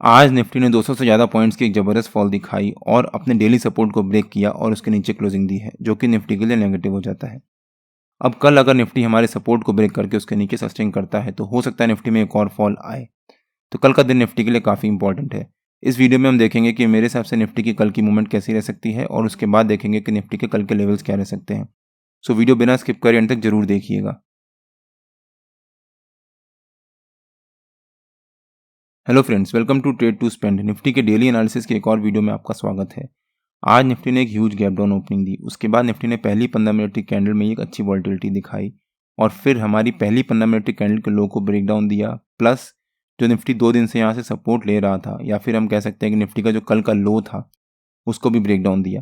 आज निफ्टी ने 200 से ज़्यादा पॉइंट्स की एक ज़बरदस्त फॉल दिखाई और अपने डेली सपोर्ट को ब्रेक किया और उसके नीचे क्लोजिंग दी है, जो कि निफ्टी के लिए नेगेटिव हो जाता है। अब कल अगर निफ्टी हमारे सपोर्ट को ब्रेक करके उसके नीचे सस्टेन करता है तो हो सकता है निफ्टी में एक और फॉल आए। तो कल का दिन निफ्टी के लिए काफ़ी इंपॉर्टेंट है। इस वीडियो में हम देखेंगे कि मेरे हिसाब से निफ्टी की कल की मूवमेंट कैसी रह सकती है और उसके बाद देखेंगे कि निफ्टी के कल के लेवल्स क्या रह सकते हैं। सो वीडियो बिना स्किप करे एंड तक जरूर देखिएगा। Hello friends, welcome to trade to spend. Nifty के डेली एनालिसिस के एक और वीडियो में आपका स्वागत है। आज निफ्टी ने एक ह्यूज गैप डाउन ओपनिंग दी। उसके बाद निफ्टी ने पहली 15 मिनट की कैंडल में एक अच्छी वॉल्टिलिटी दिखाई और फिर हमारी पहली 15 मिनट की कैंडल के लो को ब्रेक डाउन दिया। प्लस जो निफ्टी 2 दिन से यहाँ से सपोर्ट ले रहा था, या फिर हम कह सकते हैं कि निफ्टी का जो कल का लो था उसको भी ब्रेक डाउन दिया।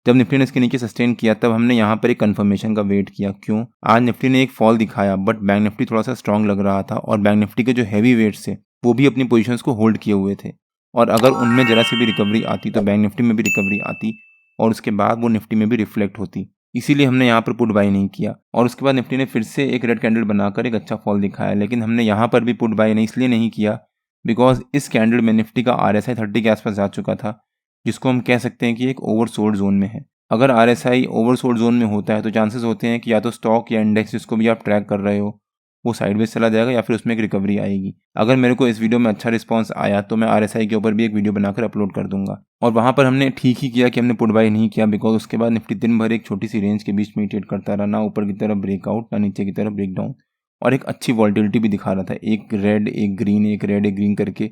जब निफ्टी ने इसके नीचे सस्टेन किया तब हमने यहाँ पर एक कंफर्मेशन का वेट किया। क्यों? आज निफ्टी ने एक फॉल दिखाया बट बैंक निफ्टी थोड़ा सा स्ट्रांग लग रहा था और बैंक निफ्टी के जो हैवी वेट्स थे वो भी अपनी पोजीशंस को होल्ड किए हुए थे, और अगर उनमें जरा सी भी रिकवरी आती तो बैंक निफ्टी में भी रिकवरी आती और उसके बाद वो निफ्टी में भी रिफ्लेक्ट होती। इसीलिए हमने यहाँ पर पुट बाय नहीं किया और उसके बाद निफ्टी ने फिर से एक रेड कैंडल बनाकर एक अच्छा फॉल दिखाया, लेकिन हमने यहाँ पर भी पुट बाय नहीं इसलिए नहीं किया बिकॉज इस कैंडल में निफ्टी का RSI 30 के आसपास जा चुका था, जिसको हम कह सकते हैं कि एक ओवरसोल्ड जोन में है। अगर RSI ओवरसोल्ड जोन में होता है तो चांसेस होते हैं कि या तो स्टॉक या इंडेक्स जिसको भी आप ट्रैक कर रहे हो वो साइडवेज चला जाएगा या फिर उसमें एक रिकवरी आएगी। अगर मेरे को इस वीडियो में अच्छा रिस्पांस आया तो मैं RSI के ऊपर भी एक वीडियो बनाकर अपलोड कर दूंगा। और वहाँ पर हमने ठीक ही किया कि हमने पुट बाय नहीं किया बिकॉज उसके बाद निफ्टी दिन भर एक छोटी सी रेंज के बीच में ट्रेड करता रहा, ना ऊपर की तरफ ब्रेकआउट ना नीचे की तरफ ब्रेकडाउन, और एक अच्छी वॉल्टिलिटी भी दिखा रहा था। एक रेड एक ग्रीन, एक रेड एक ग्रीन करके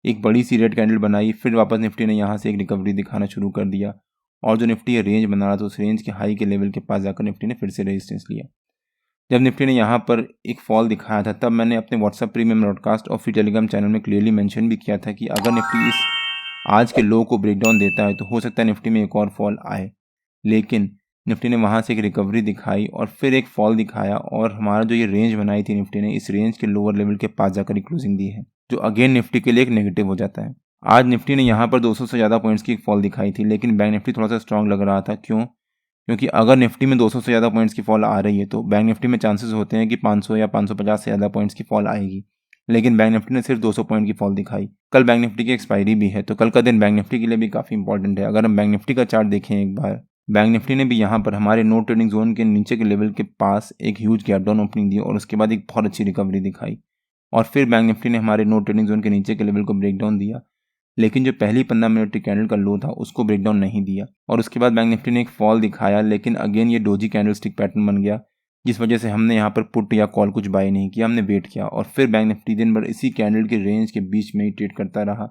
एक बड़ी सी रेड कैंडल बनाई, फिर वापस निफ्टी ने यहाँ से एक रिकवरी दिखाना शुरू कर दिया और जो निफ्टी रेंज बना रहा था उस रेंज के हाई के लेवल के पास जाकर निफ्टी ने फिर से रेजिस्टेंस लिया। जब निफ्टी ने यहाँ पर एक फॉल दिखाया था तब मैंने अपने व्हाट्सएप प्रीमियम ब्रॉडकास्ट और फिर टेलीग्राम चैनल में क्लियरली मेंशन भी किया था कि अगर निफ्टी इस आज के लो को ब्रेकडाउन देता है तो हो सकता है निफ्टी में एक और फॉल आए। लेकिन निफ्टी ने वहाँ से एक रिकवरी दिखाई और फिर एक फॉल दिखाया और हमारा जो ये रेंज बनाई थी निफ्टी ने, इस रेंज के लोअर लेवल के पास जाकर क्लोजिंग दी है, जो अगेन निफ्टी के लिए एक नेगेटिव हो जाता है। आज निफ्टी ने यहाँ पर 200 से ज़्यादा पॉइंट्स की एक फॉल दिखाई थी, लेकिन बैंक निफ्टी थोड़ा सा स्ट्रांग लग रहा था। क्यों? क्योंकि अगर निफ्टी में 200 से ज़्यादा पॉइंट्स की फॉल आ रही है तो बैंक निफ्टी में चांसेस होते हैं कि 500 या 550 से ज़्यादा पॉइंट्स की फॉल आएगी, लेकिन बैंक निफ्टी ने सिर्फ 200 पॉइंट की फॉल दिखाई। कल बैंक निफ्टी की एक्सपायरी भी है तो कल का दिन बैंक निफ्टी के लिए भी काफ़ी इंपॉर्टेंट है। अगर हम बैंक निफ्टी का चार्ट देखें एक बार, बैंक निफ्टी ने भी यहाँ पर हमारे नो ट्रेडिंग जोन के नीचे के लेवल के पास एक ह्यूज गैप डाउन ओपनिंग दी और उसके बाद एक बहुत अच्छी रिकवरी दिखाई और फिर बैंक निफ्टी ने हमारे नो ट्रेडिंग जोन के नीचे के लेवल को ब्रेक डाउन दिया, लेकिन जो पहली 15 मिनट की कैंडल का लो था उसको ब्रेकडाउन नहीं दिया और उसके बाद बैंक निफ्टी ने एक फॉल दिखाया, लेकिन अगेन ये डोजी कैंडल स्टिक पैटर्न बन गया, जिस वजह से हमने यहाँ पर पुट या कॉल कुछ बाय नहीं किया, हमने वेट किया और फिर बैंक निफ्टी दिन भर इसी कैंडल के रेंज के बीच में ही ट्रेड करता रहा,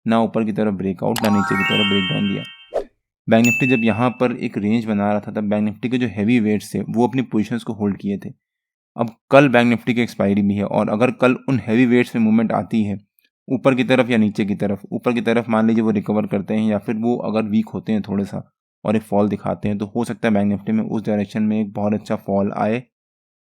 ना ऊपर की तरफ ब्रेकआउट ना नीचे की तरफ ब्रेकडाउन दिया। बैंक निफ्टी जब यहाँ पर एक रेंज बना रहा था तब बैंक निफ्टी के जो हैवी वेट्स थे वो अपनी पोजिशन को होल्ड किए थे। अब कल बैंक निफ्टी की एक्सपायरी भी है और अगर कल उन हैवी वेट्स में मूवमेंट आती है ऊपर की तरफ या नीचे की तरफ, ऊपर की तरफ मान लीजिए वो रिकवर करते हैं या फिर वो अगर वीक होते हैं थोड़ा सा और एक फॉल दिखाते हैं तो हो सकता है बैंक निफ्टी में उस डायरेक्शन में एक बहुत अच्छा फॉल आए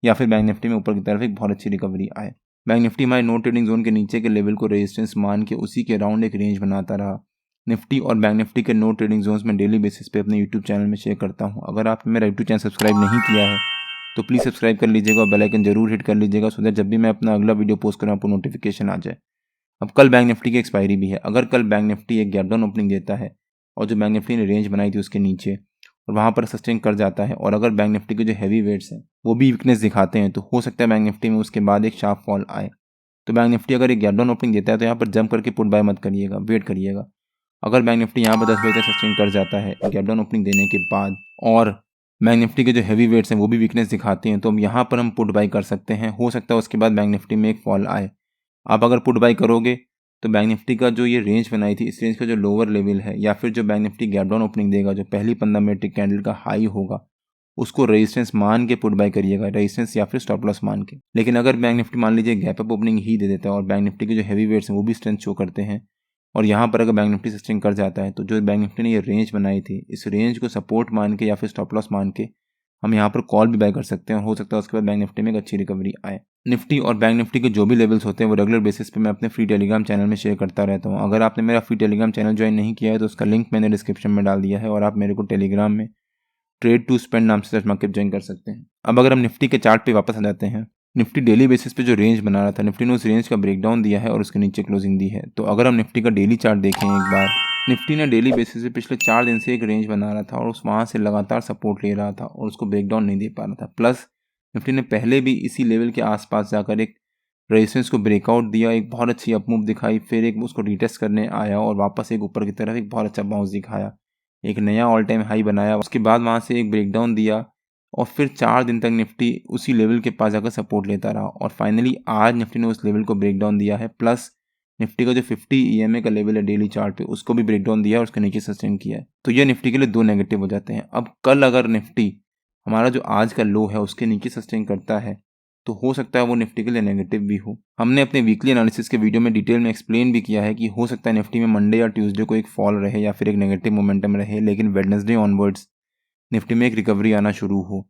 या फिर बैंक निफ्टी में ऊपर की तरफ एक बहुत अच्छी रिकवरी आए। बैंक निफ्टी हमारे नो ट्रेडिंग जोन के नीचे के लेवल को रेजिस्टेंस मान के उसी के अराउंड एक रेंज बनाता रहा। निफ्टी और बैंक निफ्टी के नो ट्रेडिंग जोन्स में डेली बेसिस पे अपने यूट्यूब चैनल में शेयर करता हूँ। अगर आपने मेरा यूट्यूब चैनल सब्सक्राइब नहीं किया है तो प्लीज़ सब्सक्राइब कर लीजिएगा और बेल आइकन जरूर हिट कर लीजिएगा सो दैट जब भी मैं अपना अगला वीडियो पोस्ट करूँ आपको नोटिफिकेशन आ जाए। अब कल बैंक निफ्टी की एक्सपायरी भी है। अगर कल बैंक निफ्टी एक गैप डाउन ओपनिंग देता है और जो बैंक निफ्टी ने रेंज बनाई थी उसके नीचे और वहाँ पर सस्टेन कर जाता है और अगर बैंक निफ्टी के जो हैवी वेट्स हैं वो भी वीकनेस दिखाते हैं तो हो सकता है बैंक निफ्टी में उसके बाद एक शार्प फॉल आए। तो बैंक निफ्टी अगर एक गैप डाउन ओपनिंग देता है तो यहाँ पर जंप करके पुट बाय मत करिएगा, वेट करिएगा। अगर बैंक निफ्टी यहाँ पर 10 बजे तक सस्टेन कर जाता है गैप डाउन ओपनिंग देने के बाद और बैंक निफ्टी के जो हैवी वेट्स हैं वो भी वीकनेस दिखाते हैं तो हम यहाँ पर हम पुट बाय कर सकते हैं। हो सकता है उसके बाद बैंक निफ्टी में एक फॉल आए। आप अगर पुट बाय करोगे तो बैंक निफ्टी का जो ये रेंज बनाई थी इस रेंज का जो लोअर लेवल है या फिर जो bank Nifty gap down opening देगा जो पहली 15 मिनट की कैंडल का हाई होगा उसको रेजिस्टेंस मान के पुट बाय करिएगा, रेजिस्टेंस या फिर स्टॉप लॉस मान के। लेकिन अगर बैंक निफ्टी मान लीजिए गैप अप ओपनिंग ही दे देता है और बैंक निफ्टी के जो हैवी वेट्स हैं वो भी स्ट्रेंथ शो करते हैं और यहाँ पर अगर बैंक निफ्टी सस्टेन कर जाता है तो जो बैंक निफ्टी ने ये रेंज बनाई थी इस रेंज को सपोर्ट मान के या फिर स्टॉप लॉस मान के हम यहाँ पर कॉल भी बाय कर सकते हैं और हो सकता है उसके बाद बैंक निफ्टी में एक अच्छी रिकवरी आए। निफ्टी और बैंक निफ्टी के जो भी लेवल्स होते हैं वो रेगुलर बेसिस पे मैं अपने फ्री टेलीग्राम चैनल में शेयर करता रहता हूँ। अगर आपने मेरा फ्री टेलीग्राम चैनल ज्वाइन नहीं किया है तो उसका लिंक मैंने डिस्क्रिप्शन में डाल दिया है और आप मेरे को टेलीग्राम में ट्रेड टू स्पेंड नाम से सर्च मार्केट ज्वाइन कर सकते हैं। अब अगर हम निफ्टी के चार्ट पे वापस आ जाते हैं निफ्टी डेली बेसिस पे जो रेंज बना रहा था, निफ्टी ने उस रेंज का ब्रेकडाउन दिया है और उसके नीचे क्लोजिंग दी है। तो अगर हम निफ्टी का डेली चार्ट देखें एक बार, निफ्टी ने डेली बेसिस पे पिछले 4 दिन से एक रेंज बना रहा था और उस वहाँ से लगातार सपोर्ट ले रहा था और उसको ब्रेकडाउन नहीं दे पा रहा था। प्लस निफ्टी ने पहले भी इसी लेवल के आसपास जाकर एक रेजिस्टेंस को ब्रेकआउट दिया, एक बहुत अच्छी अपमूव दिखाई, फिर एक उसको रीटेस्ट करने आया और वापस एक ऊपर की तरफ एक बहुत अच्छा बाउंस दिखाया, एक नया ऑल टाइम हाई बनाया। उसके बाद वहाँ से एक ब्रेकडाउन दिया और फिर 4 दिन तक निफ्टी उसी लेवल के पास जाकर सपोर्ट लेता रहा और फाइनली आज निफ्टी ने उस लेवल को ब्रेकडाउन दिया है। प्लस निफ्टी का जो 50 EMA का लेवल है डेली चार्ट पे, उसको भी ब्रेकडाउन दिया है और उसके नीचे सस्टेन किया है। तो ये निफ्टी के लिए 2 नेगेटिव हो जाते हैं। अब कल अगर निफ्टी हमारा जो आज का लो है उसके नीचे सस्टेन करता है तो हो सकता है वो निफ्टी के लिए नेगेटिव भी हो। हमने अपने वीकली एनालिसिस के वीडियो में डिटेल में एक्सप्लेन भी किया है कि हो सकता है निफ्टी में मंडे या ट्यूसडे को एक फॉल रहे या फिर एक नेगेटिव मोमेंटम रहे, लेकिन वेडनेसडे ऑनवर्ड्स निफ्टी में एक रिकवरी आना शुरू हो।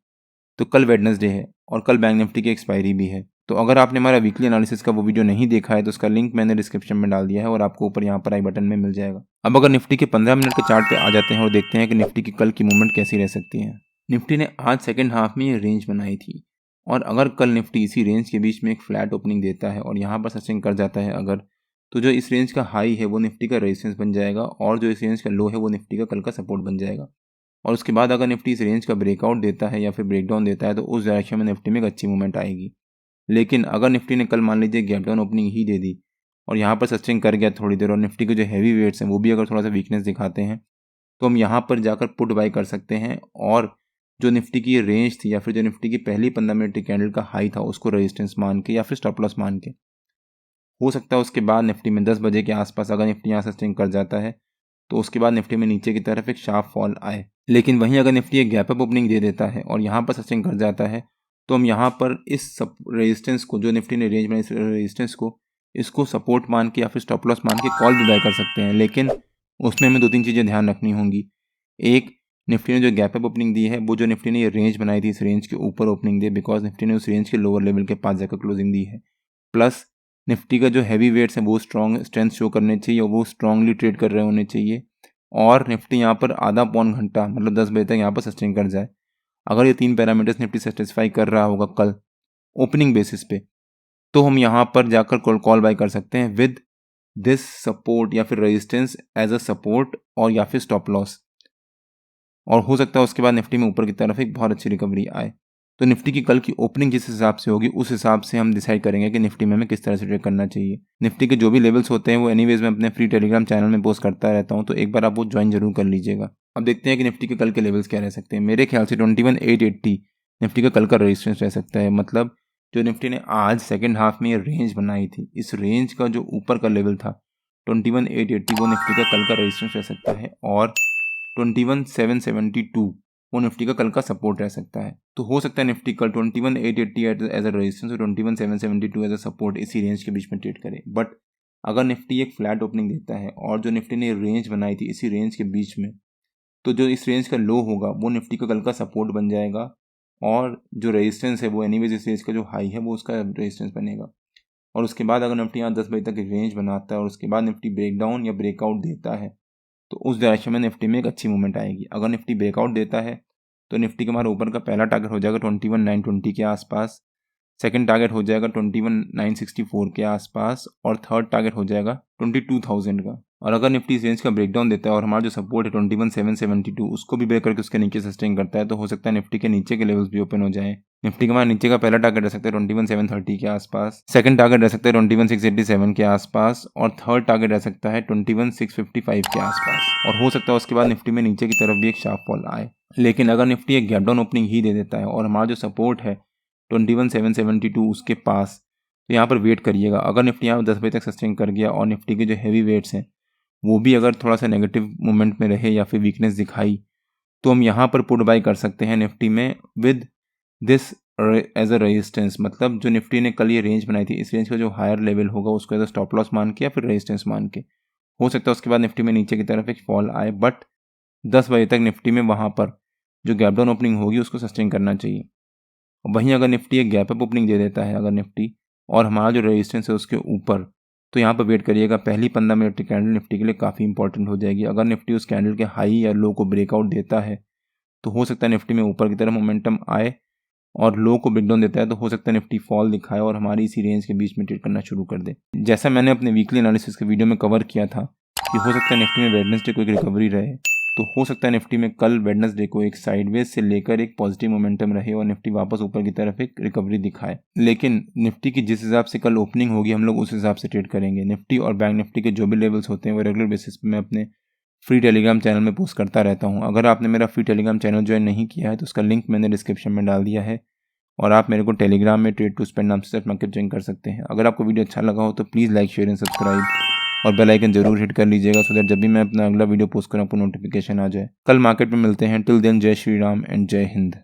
तो कल वेडनेसडे है और कल बैंक निफ्टी की एक्सपायरी भी है। तो अगर आपने हमारा वीकली एनालिसिस का वो वीडियो नहीं देखा है तो उसका लिंक मैंने डिस्क्रिप्शन में डाल दिया है और आपको ऊपर यहाँ पर आई बटन में मिल जाएगा। अब अगर निफ्टी के 15 मिनट के चार्ट पे आ जाते हैं और देखते हैं कि निफ्टी की कल की मूवमेंट कैसी रह सकती है। निफ्टी ने आज सेकेंड हाफ में ये रेंज बनाई थी और अगर कल निफ्टी इसी रेंज के बीच में एक फ्लैट ओपनिंग देता है और यहाँ पर सस्टेन कर जाता है अगर, तो जो इस रेंज का हाई है वो निफ्टी का रेजिस्टेंस बन जाएगा और जो इस रेंज का लो है वो निफ्टी का कल का सपोर्ट बन जाएगा। और उसके बाद अगर निफ्टी इस रेंज का ब्रेकआउट देता है या फिर ब्रेकडाउन देता है तो उस डायरेक्शन में निफ्टी में एक अच्छी मूवमेंट आएगी। लेकिन अगर निफ्टी ने कल मान लीजिए गैप डाउन ओपनिंग ही दे दी और यहाँ पर सस्टेन कर गया थोड़ी देर और निफ्टी के जो हैवी वेट्स हैं वो भी अगर थोड़ा सा वीकनेस दिखाते हैं तो हम यहाँ पर जाकर पुट बाई कर सकते हैं और जो निफ्टी की रेंज थी या फिर जो निफ्टी की पहली 15 मिनट की कैंडल का हाई था उसको रेजिस्टेंस मान के या फिर स्टॉप लॉस मान के, हो सकता है उसके बाद निफ्टी में 10 बजे के आसपास अगर निफ्टी यहाँ सस्टेन कर जाता है तो उसके बाद निफ्टी में नीचे की तरफ एक शार्प फॉल आए। लेकिन वहीं अगर निफ्टी एक गैप अप ओपनिंग दे देता है और यहाँ पर सस्टेन कर जाता है तो हम यहाँ पर इस रेजिस्टेंस को, जो निफ्टी ने रेंज बनाई इस रेजिस्टेंस को, इसको सपोर्ट मान के या फिर स्टॉप लॉस मान के कॉल भी बाय कर सकते हैं। लेकिन उसमें हमें 2-3 चीज़ें ध्यान रखनी होंगी। एक, निफ्टी ने जो गैप अप ओपनिंग दी है वो जो निफ्टी ने ये रेंज बनाई थी इस रेंज के ऊपर ओपनिंग दी, बिकॉज निफ्टी ने उस रेंज के लोअर लेवल के पास जाकर क्लोजिंग दी है। प्लस निफ्टी का जो हैवी वेट्स हैं वो स्ट्रॉन्ग स्ट्रेंथ शो करने चाहिए और वो स्ट्रांगली ट्रेड कर रहे होने चाहिए और निफ्टी यहाँ पर आधा पौन घंटा मतलब 10 बजे तक यहाँ पर सस्टेन कर जाए। अगर ये 3 पैरामीटर्स निफ्टी सेटिस्फाई कर रहा होगा कल ओपनिंग बेसिस पे तो हम यहाँ पर जाकर कॉल बाय कर सकते हैं विद दिस सपोर्ट या फिर रेजिस्टेंस एज अ सपोर्ट और या फिर स्टॉप लॉस, और हो सकता है उसके बाद निफ्टी में ऊपर की तरफ एक बहुत अच्छी रिकवरी आए। तो निफ्टी की कल की ओपनिंग जिस हिसाब से होगी उस हिसाब से हम डिसाइड करेंगे कि निफ्टी में हमें किस तरह से ट्रेड करना चाहिए। निफ्टी के जो भी लेवल्स होते हैं वो एनीवेज मैं अपने फ्री टेलीग्राम चैनल में पोस्ट करता रहता हूँ, तो एक बार आप वो ज्वाइन जरूर कर लीजिएगा। अब देखते हैं कि निफ्टी के कल के लेवल्स क्या रह सकते हैं। मेरे ख्याल से 21,880 निफ्टी का कल का रेजिस्टेंस रह सकता है। मतलब जो निफ्टी ने आज सेकेंड हाफ में ये रेंज बनाई थी, इस रेंज का जो ऊपर का लेवल था 21,880 वो निफ्टी का कल का रेजिस्टेंस रह सकता है और 21,772 वो निफ्टी का कल का सपोर्ट रह सकता है। तो हो सकता है निफ्टी कल 21,880 एज अ रेजिस्टेंस और 21,772 एज अ सपोर्ट इसी रेंज के बीच में ट्रेड करे। बट अगर निफ्टी एक फ्लैट ओपनिंग देता है और जो निफ्टी ने रेंज बनाई थी इसी रेंज के बीच में, तो जो इस रेंज का लो होगा वो निफ्टी का कल का सपोर्ट बन जाएगा और जो रेजिस्टेंस है वो एनीवेज इस रेंज का जो हाई है वो उसका रेजिस्टेंस बनेगा। और उसके बाद अगर निफ्टी यहाँ 10 बजे तक रेंज बनाता है और उसके बाद निफ्टी ब्रेकडाउन या ब्रेकआउट देता है तो उस डायरेक्शन में निफ्टी में एक अच्छी मूवमेंट आएगी। अगर निफ्टी ब्रेकआउट देता है तो निफ्टी का हमारा ऊपर का पहला टारगेट हो जाएगा 21,920 के आसपास, सेकंड टारगेट हो जाएगा 21,964 के आसपास और थर्ड टारगेट हो जाएगा 22,000 का। और अगर निफ्टी इस रेंज का ब्रेकडाउन देता है और हमारा जो सपोर्ट है 21,772 उसको भी ब्रेक करके उसके नीचे सस्टेन करता है तो हो सकता है निफ्टी के नीचे के लेवल्स भी ओपन हो जाए। निफ्टी का हमारा नीचे का पहला टारगेट रह सकता है 21,730 के आसपास, सेकंड टारगेट रह सकता है 21,687 के आसपास और थर्ड टारगेट रह सकता है 21,655 के आसपास। और हो सकता है उसके बाद निफ्टी में नीचे की तरफ भी एक शार्प फॉल आए। लेकिन अगर निफ्टी एक गैप डाउन ओपनिंग ही दे देता है और हमारा जो सपोर्ट है 21,772 उसके पास, तो यहाँ पर वेट करिएगा। अगर निफ्टी यहाँ 10 बजे तक सस्टेन कर गया और निफ्टी के जो हैवी वेट्स हैं वो भी अगर थोड़ा सा नेगेटिव मूवमेंट में रहे या फिर वीकनेस दिखाई तो हम यहाँ पर पुट बाय कर सकते हैं निफ्टी में with this as a resistance. मतलब जो निफ्टी ने कल ये रेंज बनाई थी इस रेंज का जो हायर लेवल होगा उसको एज अ स्टॉप लॉस मान के या फिर रेजिस्टेंस मान के, हो सकता है उसके बाद निफ्टी में नीचे की तरफ एक फॉल आए। बट 10 बजे तक निफ्टी में वहाँ पर जो गैप डाउन ओपनिंग होगी उसको सस्टेन करना चाहिए। वहीं अगर निफ्टी एक गैप अप ओपनिंग दे देता है अगर निफ्टी और हमारा जो रेजिस्टेंस है उसके ऊपर, तो यहाँ पर वेट करिएगा। पहली 15 मिनट की कैंडल निफ्टी के लिए काफ़ी इंपॉर्टेंट हो जाएगी। अगर निफ्टी उस कैंडल के हाई या लो को ब्रेकआउट देता है तो हो सकता है निफ्टी में ऊपर की तरफ मोमेंटम आए और लो को ब्रेकडाउन देता है तो हो सकता है निफ्टी फॉल दिखाए और हमारी इसी रेंज के बीच में ट्रेड करना शुरू कर दे। जैसा मैंने अपने वीकली एनालिसिस के वीडियो में कवर किया था कि हो सकता है निफ्टी में वेडनेसडे को एक रिकवरी रहे, तो हो सकता है निफ्टी में कल वेडनेसडे को एक साइडवेज से लेकर एक पॉजिटिव मोमेंटम रहे और निफ्टी वापस ऊपर की तरफ एक रिकवरी दिखाए। लेकिन निफ्टी की जिस हिसाब से कल ओपनिंग होगी हम लोग उस हिसाब से ट्रेड करेंगे। निफ्टी और बैंक निफ्टी के जो भी लेवल्स होते हैं वो रेगुलर बेसिस पे मैं अपने फ्री टेलीग्राम चैनल में पोस्ट करता रहता हूँ। अगर आपने मेरा फ्री टेलीग्राम चैनल ज्वाइन नहीं किया है तो उसका लिंक मैंने डिस्क्रिप्शन में डाल दिया है और आप मेरे को टेलीग्राम में ट्रेड टू स्पेंड नाम से स्टॉक मार्केट ज्वाइन कर सकते हैं। अगर आपको वीडियो अच्छा लगा हो तो please like share and subscribe और बेल आइकन जरूर हिट कर लीजिएगा सो दैट जब भी मैं अपना अगला वीडियो पोस्ट करूँ आपको नोटिफिकेशन आ जाए। कल मार्केट में मिलते हैं। टिल देन जय श्री राम एंड जय हिंद।